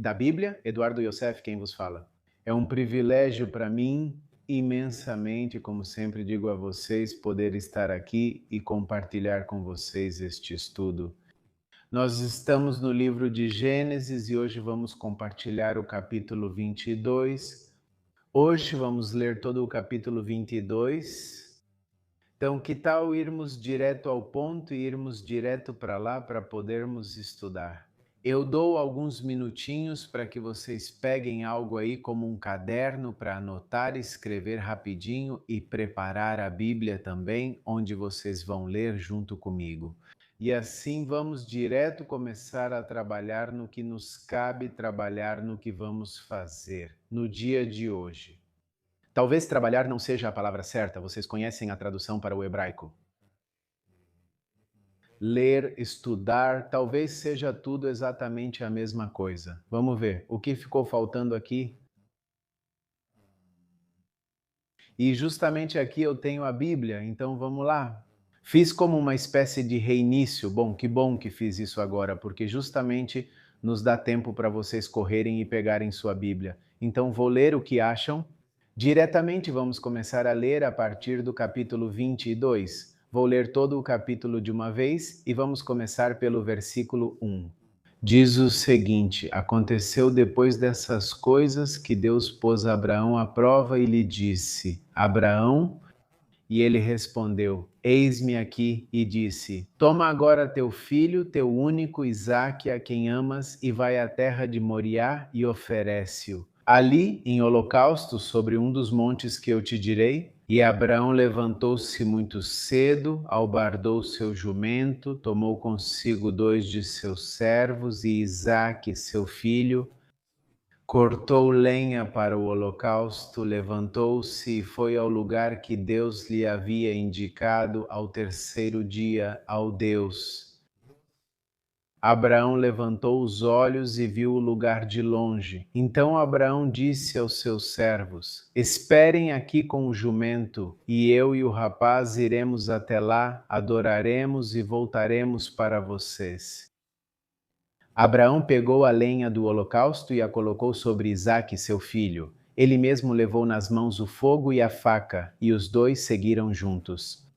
Da Bíblia, Eduardo Yosef, quem vos fala. É um privilégio para mim, imensamente, como sempre digo a vocês, poder estar aqui e compartilhar com vocês este estudo. Nós estamos no livro de Gênesis e hoje vamos compartilhar o capítulo 22. Hoje vamos ler todo o capítulo 22. Então, que tal irmos direto ao ponto e irmos direto para lá para podermos estudar? Eu dou alguns minutinhos para que vocês peguem algo aí como um caderno para anotar, escrever rapidinho e preparar a Bíblia também, onde vocês vão ler junto comigo. E assim vamos direto começar a trabalhar no que nos cabe trabalhar, no que vamos fazer no dia de hoje. Talvez trabalhar não seja a palavra certa, vocês conhecem a tradução para o hebraico. Ler, estudar, talvez seja tudo exatamente a mesma coisa. Vamos ver, o que ficou faltando aqui? E justamente aqui eu tenho a Bíblia, então vamos lá. Fiz como uma espécie de reinício. Bom que fiz isso agora, porque justamente nos dá tempo para vocês correrem e pegarem sua Bíblia. Então vou ler o que acham. Diretamente vamos começar a ler a partir do capítulo 22. Vou ler todo o capítulo de uma vez e vamos começar pelo versículo 1. Diz o seguinte: aconteceu depois dessas coisas que Deus pôs Abraão à prova e lhe disse: Abraão, e ele respondeu: Eis-me aqui, e disse: Toma agora teu filho, teu único Isaque, a quem amas, e vai à terra de Moriá e oferece-o ali em holocausto sobre um dos montes que eu te direi. E Abraão levantou-se muito cedo, albardou seu jumento, tomou consigo 2 de seus servos e Isaque, seu filho, cortou lenha para o holocausto, levantou-se e foi ao lugar que Deus lhe havia indicado ao terceiro dia, ao Deus. Abraão levantou os olhos e viu o lugar de longe. Então Abraão disse aos seus servos: Esperem aqui com o jumento, e eu e o rapaz iremos até lá, adoraremos e voltaremos para vocês. Abraão pegou a lenha do holocausto e a colocou sobre Isaque, seu filho. Ele mesmo levou nas mãos o fogo e a faca, e os dois seguiram juntos.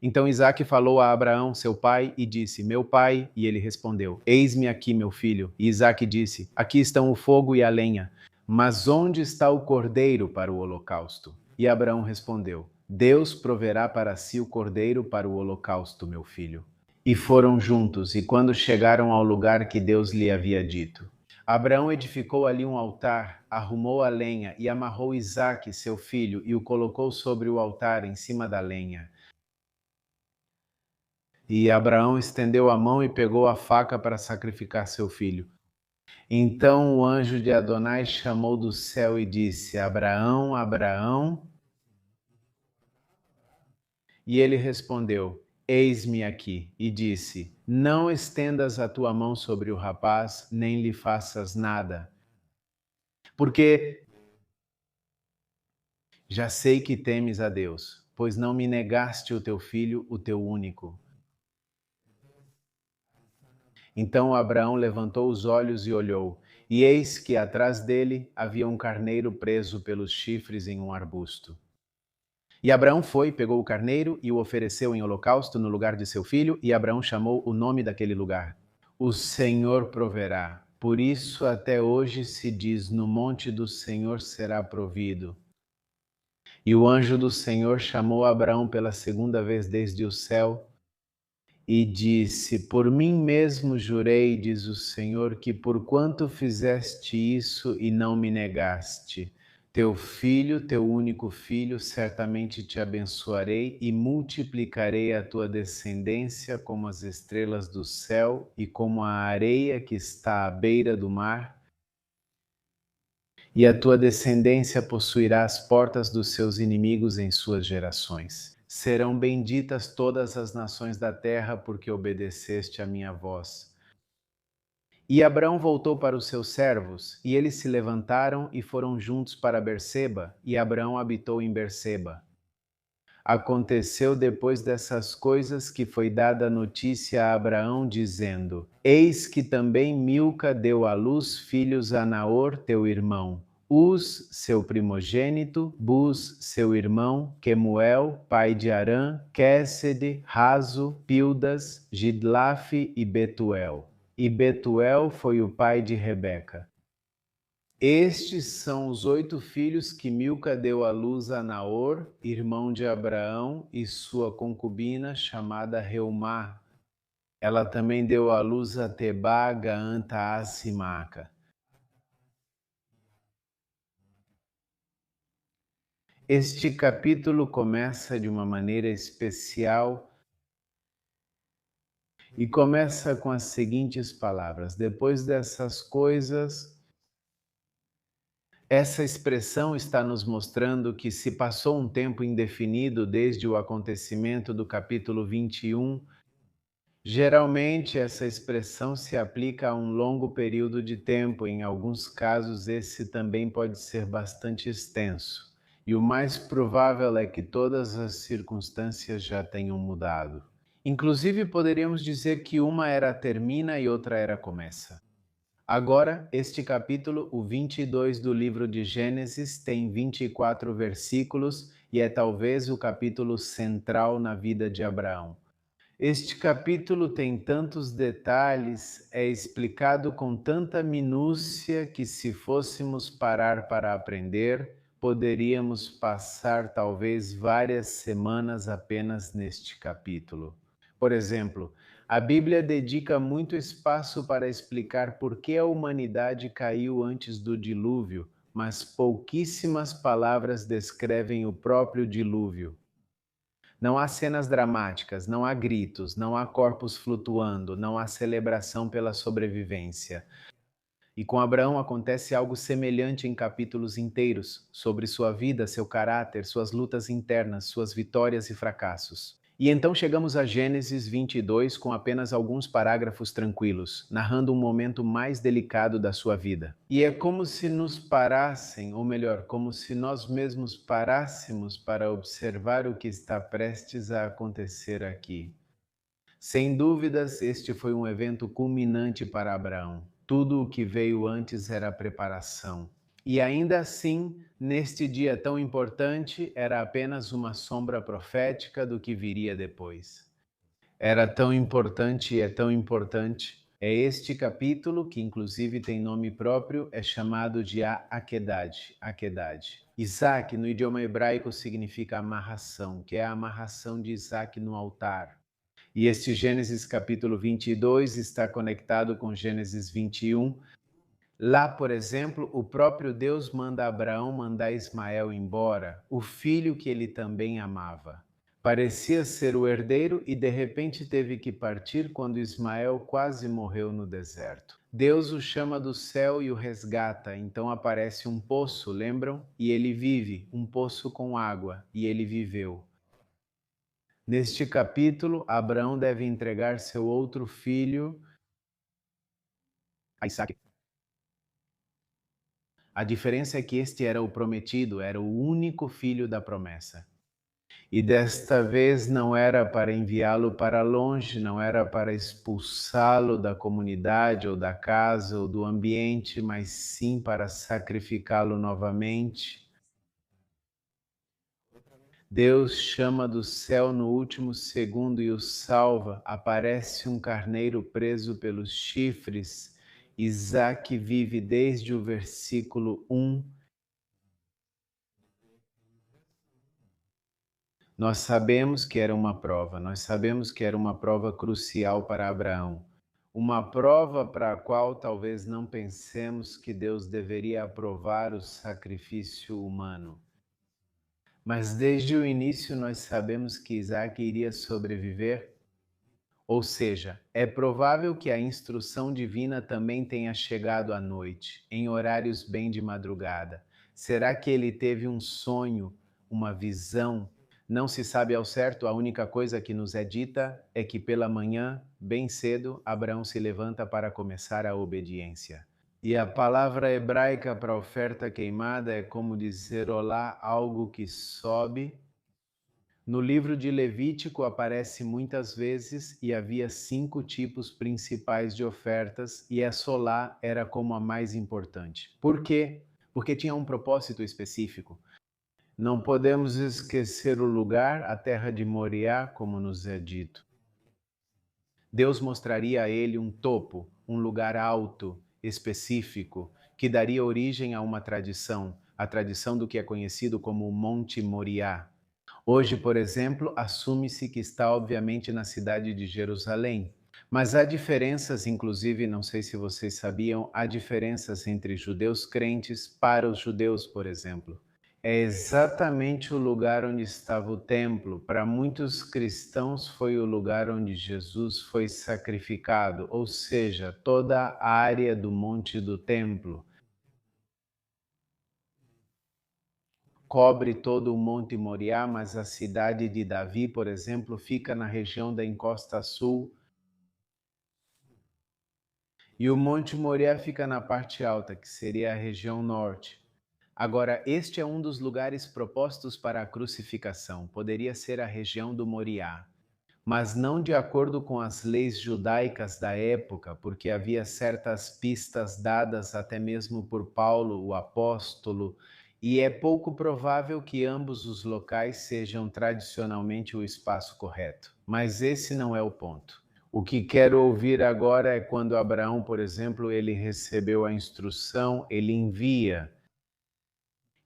Então Isaque falou a Abraão, seu pai, e disse: Meu pai. E ele respondeu: Eis-me aqui, meu filho. E Isaque disse: Aqui estão o fogo e a lenha, mas onde está o cordeiro para o holocausto? E Abraão respondeu: Deus proverá para si o cordeiro para o holocausto, meu filho. E foram juntos, e quando chegaram ao lugar que Deus lhe havia dito, Abraão edificou ali um altar, arrumou a lenha e amarrou Isaque, seu filho, e o colocou sobre o altar em cima da lenha. E Abraão estendeu a mão e pegou a faca para sacrificar seu filho. Então o anjo de Adonai chamou do céu e disse: Abraão, Abraão. E ele respondeu: Eis-me aqui. E disse: Não estendas a tua mão sobre o rapaz, nem lhe faças nada. Porque já sei que temes a Deus, pois não me negaste o teu filho, o teu único. Então Abraão levantou os olhos e olhou, e eis que atrás dele havia um carneiro preso pelos chifres em um arbusto. E Abraão foi, pegou o carneiro e o ofereceu em holocausto no lugar de seu filho, e Abraão chamou o nome daquele lugar: O Senhor proverá. Por isso até hoje se diz: No monte do Senhor será provido. E o anjo do Senhor chamou Abraão pela segunda vez desde o céu e disse: Por mim mesmo jurei, diz o Senhor, que porquanto fizeste isso e não me negaste, teu filho, teu único filho, certamente te abençoarei e multiplicarei a tua descendência como as estrelas do céu e como a areia que está à beira do mar. E a tua descendência possuirá as portas dos seus inimigos em suas gerações. Serão benditas todas as nações da terra, porque obedeceste à minha voz. E Abraão voltou para os seus servos, e eles se levantaram e foram juntos para Berseba, e Abraão habitou em Berseba. Aconteceu depois dessas coisas que foi dada notícia a Abraão, dizendo: Eis que também Milca deu à luz filhos a Naor, teu irmão, Uz, seu primogênito, Buz, seu irmão, Quemuel, pai de Arã, Quésede, Razo, Pildas, Gidlafe e Betuel. E Betuel foi o pai de Rebeca. Estes são os 8 filhos que Milca deu à luz a Naor, irmão de Abraão, e sua concubina, chamada Reumá. Ela também deu à luz a Tebá, Gaã, Taás e Maaca. Este capítulo começa de uma maneira especial e começa com as seguintes palavras: depois dessas coisas. Essa expressão está nos mostrando que se passou um tempo indefinido desde o acontecimento do capítulo 21. Geralmente, essa expressão se aplica a um longo período de tempo, em alguns casos, esse também pode ser bastante extenso. E o mais provável é que todas as circunstâncias já tenham mudado. Inclusive, poderíamos dizer que uma era termina e outra era começa. Agora, este capítulo, o 22 do livro de Gênesis, tem 24 versículos e é talvez o capítulo central na vida de Abraão. Este capítulo tem tantos detalhes, é explicado com tanta minúcia que, se fôssemos parar para aprender, poderíamos passar talvez várias semanas apenas neste capítulo. Por exemplo, a Bíblia dedica muito espaço para explicar por que a humanidade caiu antes do dilúvio, mas pouquíssimas palavras descrevem o próprio dilúvio. Não há cenas dramáticas, não há gritos, não há corpos flutuando, não há celebração pela sobrevivência. E com Abraão acontece algo semelhante em capítulos inteiros, sobre sua vida, seu caráter, suas lutas internas, suas vitórias e fracassos. E então chegamos a Gênesis 22 com apenas alguns parágrafos tranquilos, narrando um momento mais delicado da sua vida. E é como se nos parassem, ou melhor, como se nós mesmos parássemos para observar o que está prestes a acontecer aqui. Sem dúvidas, este foi um evento culminante para Abraão. Tudo o que veio antes era preparação. E ainda assim, neste dia tão importante, era apenas uma sombra profética do que viria depois. Era tão importante e é tão importante. É este capítulo, que inclusive tem nome próprio, é chamado de Akedad. Akedad. Isaac, no idioma hebraico, significa amarração, que é a amarração de Isaac no altar. E este Gênesis capítulo 22 está conectado com Gênesis 21. Lá, por exemplo, o próprio Deus manda Abraão mandar Ismael embora, o filho que ele também amava. Parecia ser o herdeiro e de repente teve que partir quando Ismael quase morreu no deserto. Deus o chama do céu e o resgata, então aparece um poço, lembram? E ele vive, um poço com água, e ele viveu. Neste capítulo, Abraão deve entregar seu outro filho a Isaac. A diferença é que este era o prometido, era o único filho da promessa. E desta vez não era para enviá-lo para longe, não era para expulsá-lo da comunidade ou da casa ou do ambiente, mas sim para sacrificá-lo novamente. Deus chama do céu no último segundo e o salva. Aparece um carneiro preso pelos chifres. Isaac vive desde o versículo 1. Nós sabemos que era uma prova, nós sabemos que era uma prova crucial para Abraão. Uma prova para a qual talvez não pensemos que Deus deveria aprovar o sacrifício humano. Mas desde o início nós sabemos que Isaac iria sobreviver. Ou seja, é provável que a instrução divina também tenha chegado à noite, em horários bem de madrugada. Será que ele teve um sonho, uma visão? Não se sabe ao certo, a única coisa que nos é dita é que pela manhã, bem cedo, Abraão se levanta para começar a obediência. E a palavra hebraica para oferta queimada é como dizer olá, algo que sobe No livro de Levítico aparece muitas vezes e havia 5 tipos principais de ofertas e a solá era como a mais importante. Por quê? Porque tinha um propósito específico. Não podemos esquecer o lugar, a terra de Moriá, como nos é dito. Deus mostraria a ele um topo, um lugar alto, específico, que daria origem a uma tradição, a tradição do que é conhecido como o Monte Moriá. Hoje, por exemplo, assume-se que está obviamente na cidade de Jerusalém. Mas há diferenças, inclusive, não sei se vocês sabiam, há diferenças entre judeus crentes para os judeus, por exemplo. É exatamente o lugar onde estava o templo. Para muitos cristãos, foi o lugar onde Jesus foi sacrificado, ou seja, toda a área do monte do templo. Cobre todo o Monte Moriá, mas a cidade de Davi, por exemplo, fica na região da encosta sul. E o Monte Moriá fica na parte alta, que seria a região norte. Agora, este é um dos lugares propostos para a crucificação. Poderia ser a região do Moriá, mas não de acordo com as leis judaicas da época, porque havia certas pistas dadas até mesmo por Paulo, o apóstolo, e é pouco provável que ambos os locais sejam tradicionalmente o espaço correto. Mas esse não é o ponto. O que quero ouvir agora é quando Abraão, por exemplo, ele recebeu a instrução, ele envia.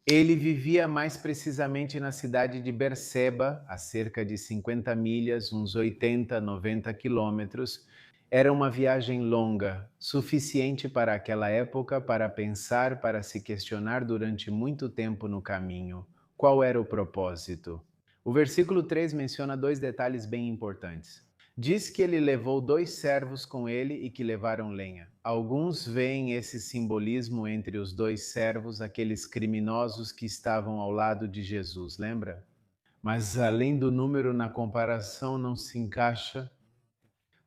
Ele vivia mais precisamente na cidade de Berseba, a cerca de 50 milhas, uns 80, 90 quilômetros. Era uma viagem longa, suficiente para aquela época para pensar, para se questionar durante muito tempo no caminho. Qual era o propósito? O versículo 3 menciona 2 detalhes bem importantes. Diz que ele levou 2 servos com ele e que levaram lenha. Alguns veem esse simbolismo entre os 2 servos, aqueles criminosos que estavam ao lado de Jesus, lembra? Mas além do número na comparação não se encaixa.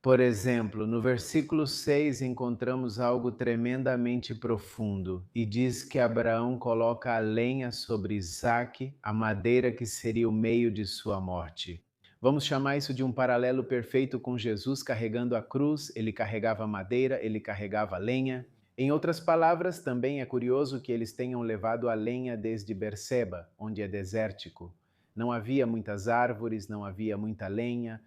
Por exemplo, no versículo 6 encontramos algo tremendamente profundo e diz que Abraão coloca a lenha sobre Isaque, a madeira que seria o meio de sua morte. Vamos chamar isso de um paralelo perfeito com Jesus carregando a cruz, ele carregava madeira, ele carregava lenha. Em outras palavras, também é curioso que eles tenham levado a lenha desde Berseba, onde é desértico. Não havia muitas árvores, não havia muita lenha.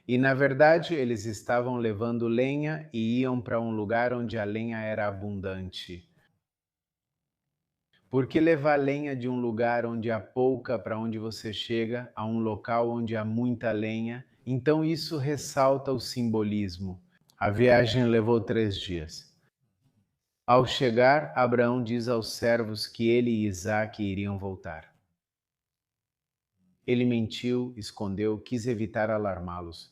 E na verdade, eles estavam levando lenha e iam para um lugar onde a lenha era abundante. Por que levar lenha de um lugar onde há pouca para onde você chega a um local onde há muita lenha? Então isso ressalta o simbolismo. A viagem levou 3 dias. Ao chegar, Abraão diz aos servos que ele e Isaque iriam voltar. Ele mentiu, escondeu, quis evitar alarmá-los.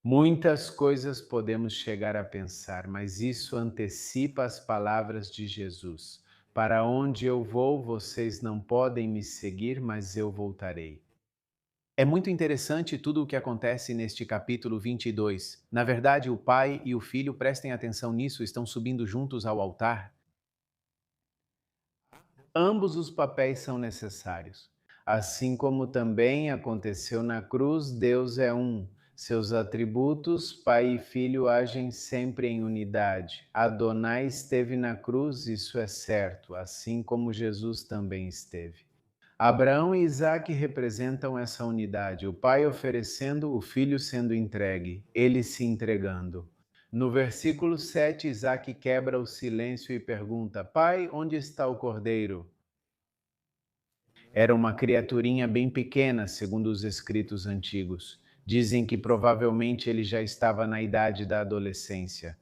Muitas coisas podemos chegar a pensar, mas isso antecipa as palavras de Jesus. Para onde eu vou, vocês não podem me seguir, mas eu voltarei. É muito interessante tudo o que acontece neste capítulo 22. Na verdade, o pai e o filho, prestem atenção nisso, estão subindo juntos ao altar. Ambos os papéis são necessários. Assim como também aconteceu na cruz, Deus é um. Seus atributos, Pai e Filho, agem sempre em unidade. Adonai esteve na cruz, isso é certo, assim como Jesus também esteve. Abraão e Isaque representam essa unidade, o pai oferecendo, o filho sendo entregue, ele se entregando. No versículo 7, Isaque quebra o silêncio e pergunta: Pai, onde está o cordeiro? Era uma criaturinha bem pequena, segundo os escritos antigos. Dizem que provavelmente ele já estava na idade da adolescência.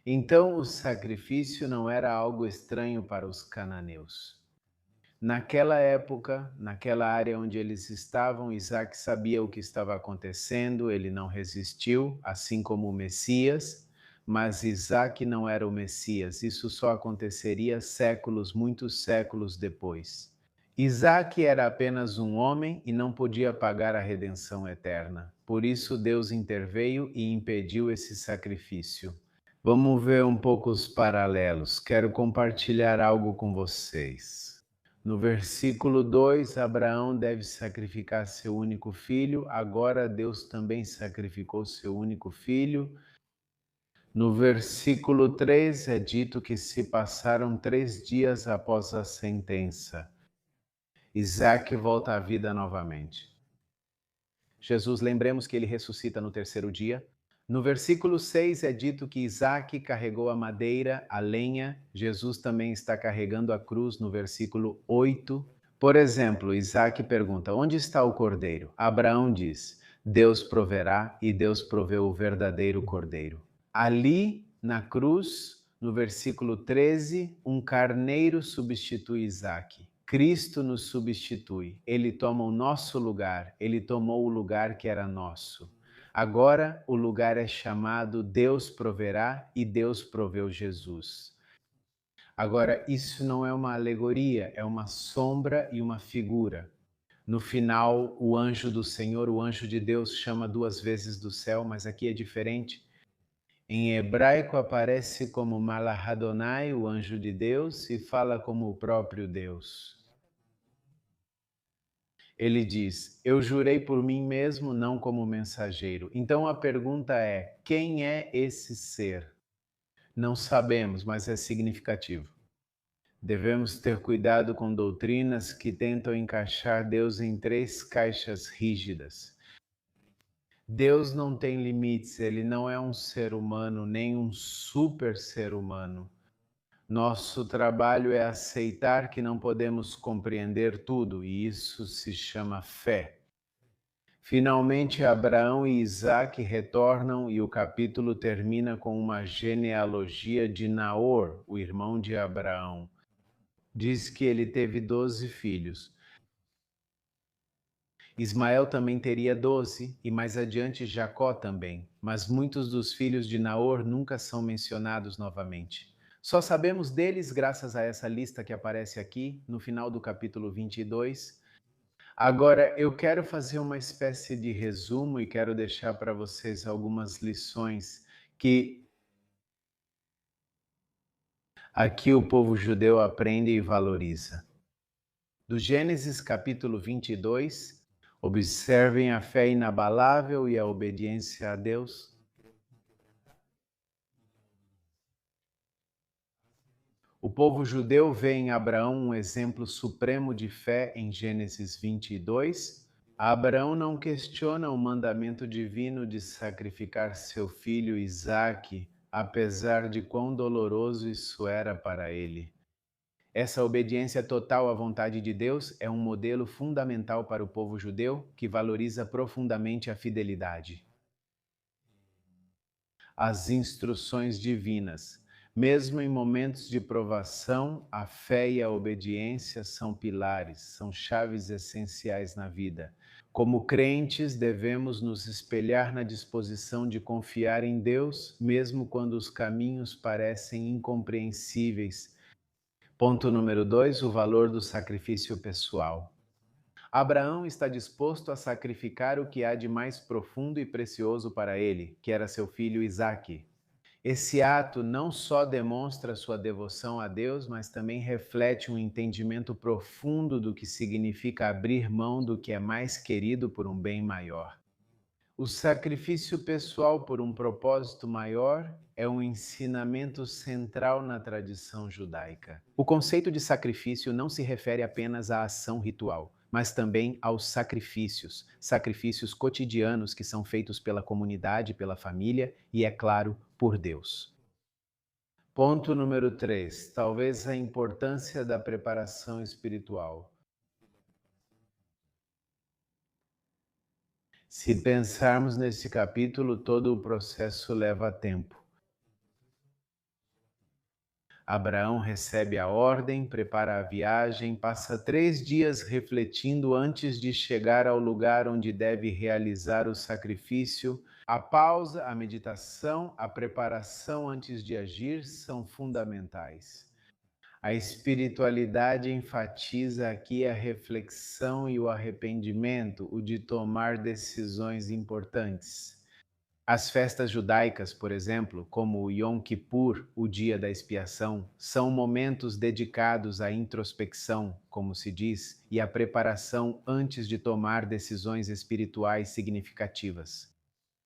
Então, o sacrifício não era algo estranho para os cananeus. Naquela época, naquela área onde eles estavam, Isaac sabia o que estava acontecendo, ele não resistiu, assim como o Messias, mas Isaac não era o Messias, isso só aconteceria séculos, muitos séculos depois. Isaac era apenas um homem e não podia pagar a redenção eterna. Por isso Deus interveio e impediu esse sacrifício. Vamos ver um pouco os paralelos. Quero compartilhar algo com vocês. No versículo 2, Abraão deve sacrificar seu único filho, agora Deus também sacrificou seu único filho. No versículo 3 é dito que se passaram 3 dias após a sentença. Isaac volta à vida novamente. Jesus, lembremos que ele ressuscita no terceiro dia. No versículo 6 é dito que Isaac carregou a madeira, a lenha. Jesus também está carregando a cruz no versículo 8. Por exemplo, Isaac pergunta: onde está o cordeiro? Abraão diz: Deus proverá, e Deus proveu o verdadeiro cordeiro. Ali, na cruz, no versículo 13, um carneiro substitui Isaac. Cristo nos substitui. Ele toma o nosso lugar. Ele tomou o lugar que era nosso. Agora o lugar é chamado Deus proverá e Deus proveu Jesus. Agora, isso não é uma alegoria, é uma sombra e uma figura. No final, o anjo do Senhor, o anjo de Deus, chama 2 vezes do céu, mas aqui é diferente. Em hebraico aparece como Malach Adonai, o anjo de Deus, e fala como o próprio Deus. Ele diz: eu jurei por mim mesmo, não como mensageiro. Então a pergunta é: quem é esse ser? Não sabemos, mas é significativo. Devemos ter cuidado com doutrinas que tentam encaixar Deus em 3 caixas rígidas. Deus não tem limites, ele não é um ser humano, nem um super ser humano. Nosso trabalho é aceitar que não podemos compreender tudo, e isso se chama fé. Finalmente, Abraão e Isaac retornam e o capítulo termina com uma genealogia de Naor, o irmão de Abraão. Diz que ele teve 12 filhos. Ismael também teria 12, e mais adiante Jacó também, mas muitos dos filhos de Naor nunca são mencionados novamente. Só sabemos deles graças a essa lista que aparece aqui, no final do capítulo 22. Agora, eu quero fazer uma espécie de resumo e quero deixar para vocês algumas lições que aqui o povo judeu aprende e valoriza. Do Gênesis capítulo 22, observem a fé inabalável e a obediência a Deus. O povo judeu vê em Abraão um exemplo supremo de fé em Gênesis 22. Abraão não questiona o mandamento divino de sacrificar seu filho Isaque, apesar de quão doloroso isso era para ele. Essa obediência total à vontade de Deus é um modelo fundamental para o povo judeu que valoriza profundamente a fidelidade. As instruções divinas. Mesmo em momentos de provação, a fé e a obediência são pilares, são chaves essenciais na vida. Como crentes, devemos nos espelhar na disposição de confiar em Deus, mesmo quando os caminhos parecem incompreensíveis. Ponto número 2, o valor do sacrifício pessoal. Abraão está disposto a sacrificar o que há de mais profundo e precioso para ele, que era seu filho Isaque. Esse ato não só demonstra sua devoção a Deus, mas também reflete um entendimento profundo do que significa abrir mão do que é mais querido por um bem maior. O sacrifício pessoal por um propósito maior é um ensinamento central na tradição judaica. O conceito de sacrifício não se refere apenas à ação ritual, mas também aos sacrifícios cotidianos que são feitos pela comunidade, pela família e, é claro, por Deus. Ponto número 3. Talvez a importância da preparação espiritual. Se pensarmos nesse capítulo, todo o processo leva tempo. Abraão recebe a ordem, prepara a viagem, passa 3 dias refletindo antes de chegar ao lugar onde deve realizar o sacrifício. A pausa, a meditação, a preparação antes de agir são fundamentais. A espiritualidade enfatiza aqui a reflexão e o arrependimento, o de tomar decisões importantes. As festas judaicas, por exemplo, como o Yom Kippur, o Dia da Expiação, são momentos dedicados à introspecção, como se diz, e à preparação antes de tomar decisões espirituais significativas.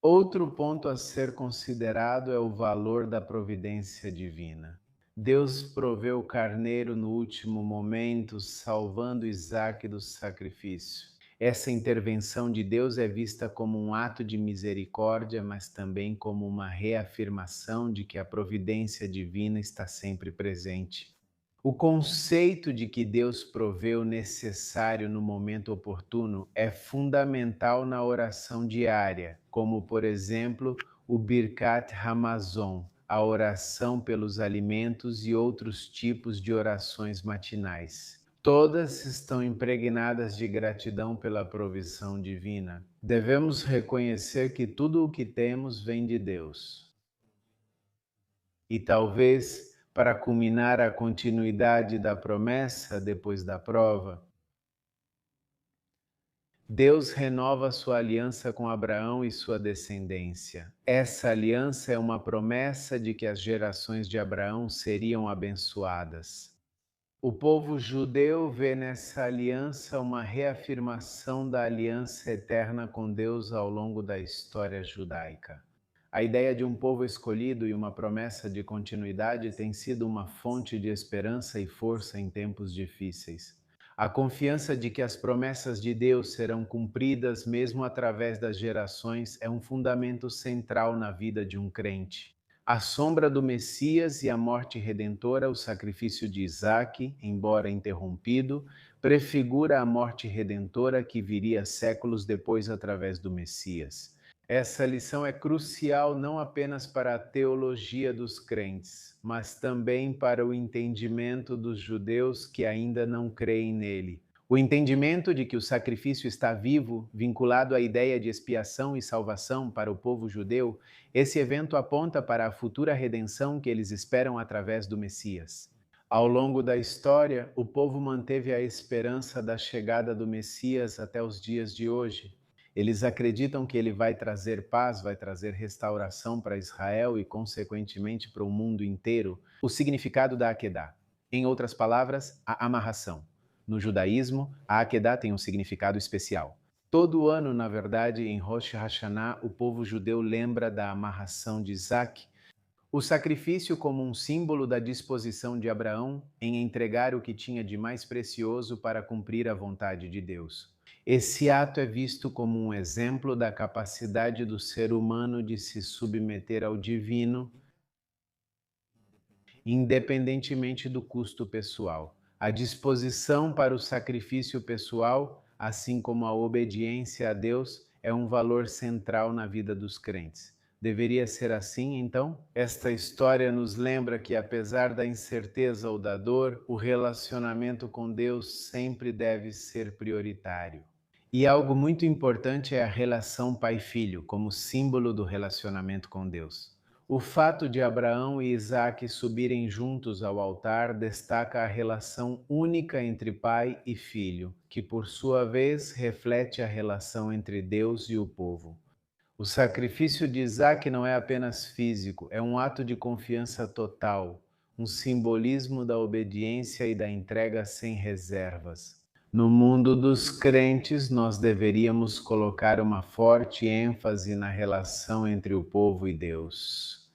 Outro ponto a ser considerado é o valor da providência divina. Deus proveu o carneiro no último momento, salvando Isaque do sacrifício. Essa intervenção de Deus é vista como um ato de misericórdia, mas também como uma reafirmação de que a providência divina está sempre presente. O conceito de que Deus provê o necessário no momento oportuno é fundamental na oração diária, como, por exemplo, o Birkat Hamazon, a oração pelos alimentos e outros tipos de orações matinais. Todas estão impregnadas de gratidão pela provisão divina. Devemos reconhecer que tudo o que temos vem de Deus. E talvez, para culminar a continuidade da promessa depois da prova, Deus renova sua aliança com Abraão e sua descendência. Essa aliança é uma promessa de que as gerações de Abraão seriam abençoadas. O povo judeu vê nessa aliança uma reafirmação da aliança eterna com Deus ao longo da história judaica. A ideia de um povo escolhido e uma promessa de continuidade tem sido uma fonte de esperança e força em tempos difíceis. A confiança de que as promessas de Deus serão cumpridas mesmo através das gerações é um fundamento central na vida de um crente. A sombra do Messias e a morte redentora, o sacrifício de Isaque, embora interrompido, prefigura a morte redentora que viria séculos depois através do Messias. Essa lição é crucial não apenas para a teologia dos crentes, mas também para o entendimento dos judeus que ainda não creem nele. O entendimento de que o sacrifício está vivo, vinculado à ideia de expiação e salvação para o povo judeu, esse evento aponta para a futura redenção que eles esperam através do Messias. Ao longo da história, o povo manteve a esperança da chegada do Messias até os dias de hoje. Eles acreditam que ele vai trazer paz, vai trazer restauração para Israel e, consequentemente, para o mundo inteiro. O significado da Akedah. Em outras palavras, a amarração. No judaísmo, a Akedah tem um significado especial. Todo ano, na verdade, em Rosh Hashanah, o povo judeu lembra da amarração de Isaac, o sacrifício como um símbolo da disposição de Abraão em entregar o que tinha de mais precioso para cumprir a vontade de Deus. Esse ato é visto como um exemplo da capacidade do ser humano de se submeter ao divino, independentemente do custo pessoal. A disposição para o sacrifício pessoal, assim como a obediência a Deus, é um valor central na vida dos crentes. Deveria ser assim, então? Esta história nos lembra que, apesar da incerteza ou da dor, o relacionamento com Deus sempre deve ser prioritário. E algo muito importante é a relação pai-filho, como símbolo do relacionamento com Deus. O fato de Abraão e Isaque subirem juntos ao altar destaca a relação única entre pai e filho, que por sua vez reflete a relação entre Deus e o povo. O sacrifício de Isaque não é apenas físico, é um ato de confiança total, um simbolismo da obediência e da entrega sem reservas. No mundo dos crentes, nós deveríamos colocar uma forte ênfase na relação entre o povo e Deus.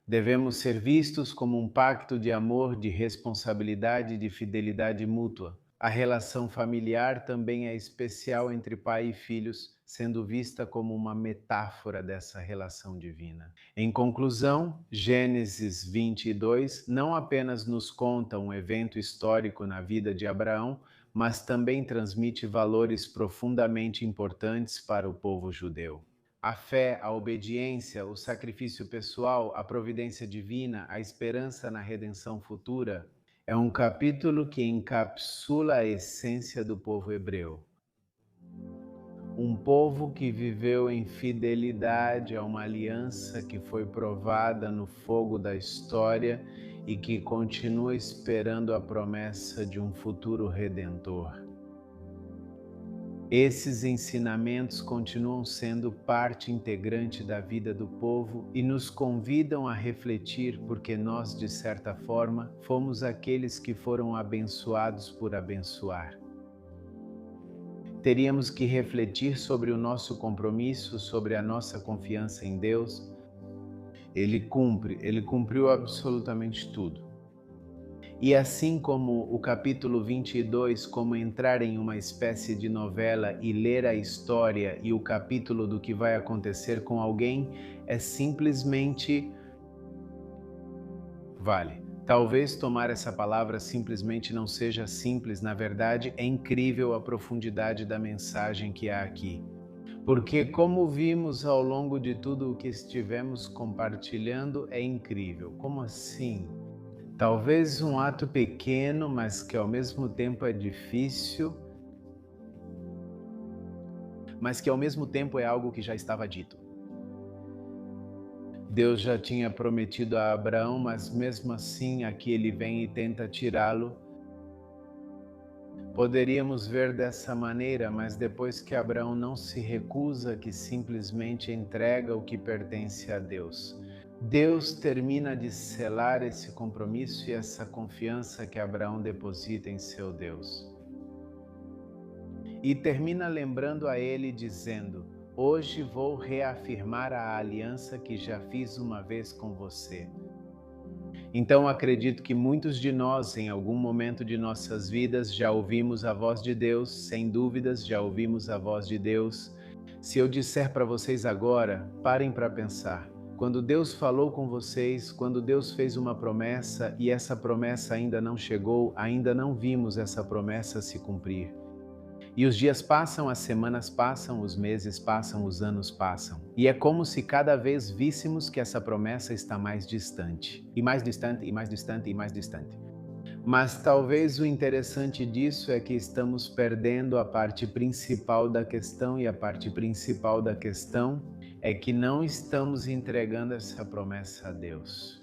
Devemos ser vistos como um pacto de amor, de responsabilidade e de fidelidade mútua. A relação familiar também é especial entre pai e filhos, sendo vista como uma metáfora dessa relação divina. Em conclusão, Gênesis 22 não apenas nos conta um evento histórico na vida de Abraão, mas também transmite valores profundamente importantes para o povo judeu. A fé, a obediência, o sacrifício pessoal, a providência divina, a esperança na redenção futura, é um capítulo que encapsula a essência do povo hebreu. Um povo que viveu em fidelidade a uma aliança que foi provada no fogo da história e que continua esperando a promessa de um futuro redentor. Esses ensinamentos continuam sendo parte integrante da vida do povo e nos convidam a refletir, porque nós, de certa forma, fomos aqueles que foram abençoados por abençoar. Teríamos que refletir sobre o nosso compromisso, sobre a nossa confiança em Deus. Ele cumpriu absolutamente tudo. E assim como o capítulo 22, como entrar em uma espécie de novela e ler a história e o capítulo do que vai acontecer com alguém, é simplesmente vale. Talvez tomar essa palavra simplesmente não seja simples, na verdade é incrível a profundidade da mensagem que há aqui. Porque como vimos ao longo de tudo o que estivemos compartilhando, é incrível. Como assim? Talvez um ato pequeno, mas que ao mesmo tempo é difícil, mas que ao mesmo tempo é algo que já estava dito. Deus já tinha prometido a Abraão, mas mesmo assim aqui ele vem e tenta tirá-lo. Poderíamos ver dessa maneira, mas depois que Abraão não se recusa, que simplesmente entrega o que pertence a Deus, Deus termina de selar esse compromisso e essa confiança que Abraão deposita em seu Deus. E termina lembrando a ele dizendo: hoje vou reafirmar a aliança que já fiz uma vez com você. Então acredito que muitos de nós, em algum momento de nossas vidas, já ouvimos a voz de Deus, sem dúvidas já ouvimos a voz de Deus. Se eu disser para vocês agora, parem para pensar. Quando Deus falou com vocês, quando Deus fez uma promessa e essa promessa ainda não chegou, ainda não vimos essa promessa se cumprir. E os dias passam, as semanas passam, os meses passam, os anos passam. E é como se cada vez víssemos que essa promessa está mais distante. E mais distante, e mais distante, e mais distante. Mas talvez o interessante disso é que estamos perdendo a parte principal da questão, e a parte principal da questão é que não estamos entregando essa promessa a Deus.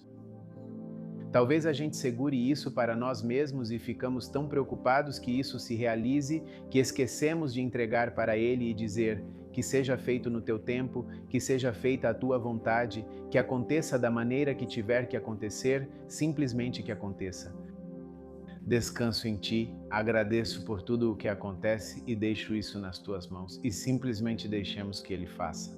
Talvez a gente segure isso para nós mesmos e ficamos tão preocupados que isso se realize que esquecemos de entregar para Ele e dizer: que seja feito no teu tempo, que seja feita a tua vontade, que aconteça da maneira que tiver que acontecer, simplesmente que aconteça. Descanso em Ti, agradeço por tudo o que acontece e deixo isso nas Tuas mãos e simplesmente deixemos que Ele faça.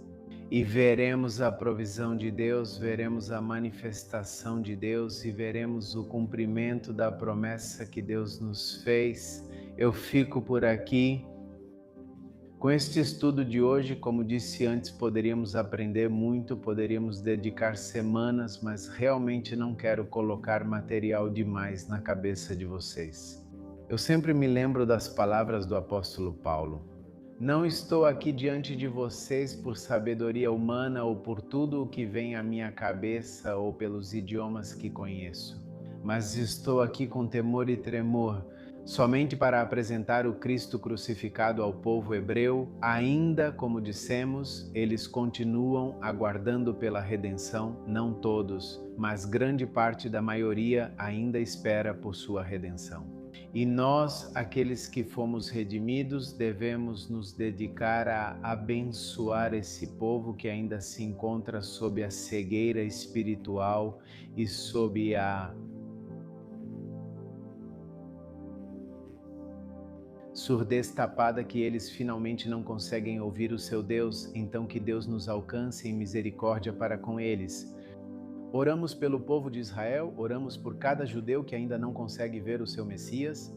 E veremos a provisão de Deus, veremos a manifestação de Deus e veremos o cumprimento da promessa que Deus nos fez. Eu fico por aqui. Com este estudo de hoje, como disse antes, poderíamos aprender muito, poderíamos dedicar semanas, mas realmente não quero colocar material demais na cabeça de vocês. Eu sempre me lembro das palavras do apóstolo Paulo. Não estou aqui diante de vocês por sabedoria humana ou por tudo o que vem à minha cabeça ou pelos idiomas que conheço, mas estou aqui com temor e tremor, somente para apresentar o Cristo crucificado ao povo hebreu. Ainda, como dissemos, eles continuam aguardando pela redenção, não todos, mas grande parte da maioria ainda espera por sua redenção. E nós, aqueles que fomos redimidos, devemos nos dedicar a abençoar esse povo que ainda se encontra sob a cegueira espiritual e sob a surdez tapada, que eles finalmente não conseguem ouvir o seu Deus. Então que Deus nos alcance em misericórdia para com eles. Oramos pelo povo de Israel, oramos por cada judeu que ainda não consegue ver o seu Messias,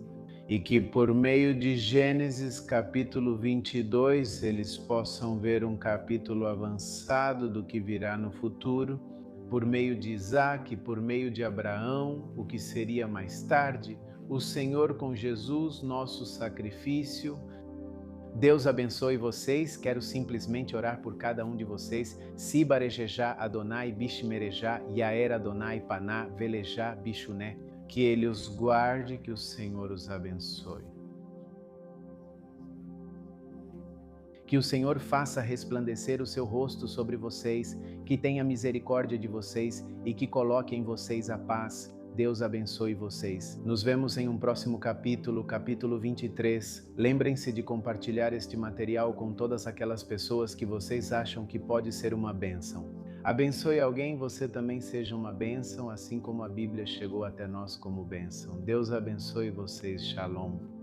e que por meio de Gênesis capítulo 22, eles possam ver um capítulo avançado do que virá no futuro, por meio de Isaac, por meio de Abraão, o que seria mais tarde, o Senhor com Jesus, nosso sacrifício. Deus abençoe vocês. Quero simplesmente orar por cada um de vocês. Si barejejá Adonai bishmerejá Yaer Adonai paná velejá bishuné. Que Ele os guarde, que o Senhor os abençoe. Que o Senhor faça resplandecer o seu rosto sobre vocês, que tenha misericórdia de vocês e que coloque em vocês a paz. Deus abençoe vocês. Nos vemos em um próximo capítulo, capítulo 23. Lembrem-se de compartilhar este material com todas aquelas pessoas que vocês acham que pode ser uma bênção. Abençoe alguém, você também seja uma bênção, assim como a Bíblia chegou até nós como bênção. Deus abençoe vocês. Shalom.